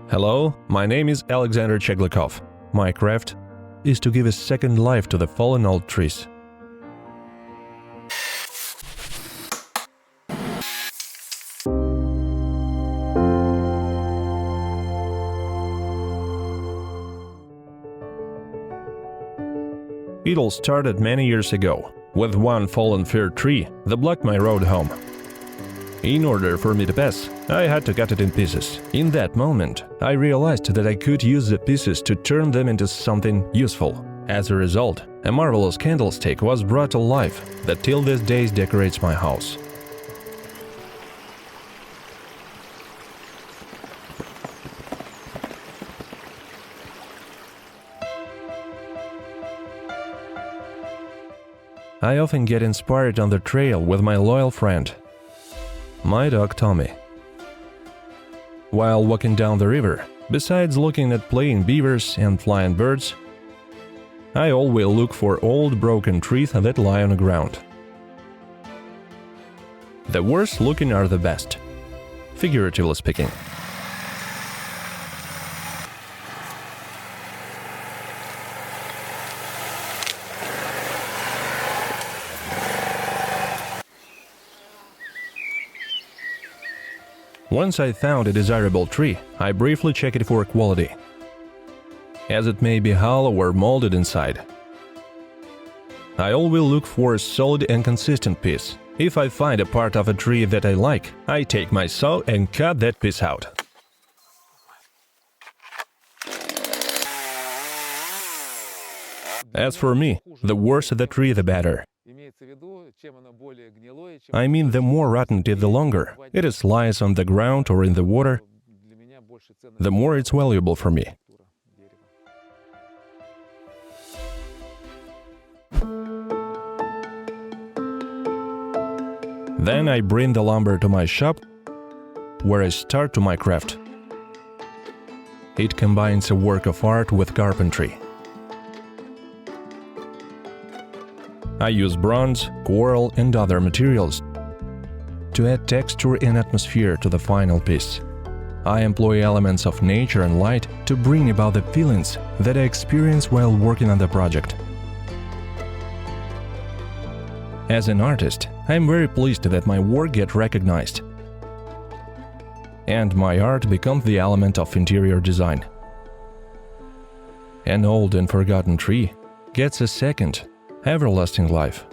Hello, my name is Alexander Cheglakov. My craft is to give a second life to the fallen old trees. It all started many years ago, with one fallen fir tree that blocked my road home. In order for me to pass, I had to cut it in pieces. In that moment, I realized that I could use the pieces to turn them into something useful. As a result, a marvelous candlestick was brought to life that till this day decorates my house. I often get inspired on the trail with my loyal friend, my dog Tommy. While walking down the river, besides looking at playing beavers and flying birds, I always look for old broken trees that lie on the ground. The worst looking are the best, figuratively speaking. Once I found a desirable tree, I briefly check it for quality, as it may be hollow or molded inside. I always look for a solid and consistent piece. If I find a part of a tree that I like, I take my saw and cut that piece out. As for me, the worse the tree, the better. I mean, the more rotten it is, the longer it lies on the ground or in the water, the more it's valuable for me. Then I bring the lumber to my shop, where I start to my craft. It combines a work of art with carpentry. I use bronze, coral and other materials to add texture and atmosphere to the final piece. I employ elements of nature and light to bring about the feelings that I experience while working on the project. As an artist, I am very pleased that my work gets recognized, and my art becomes the element of interior design. An old and forgotten tree gets a second, everlasting life.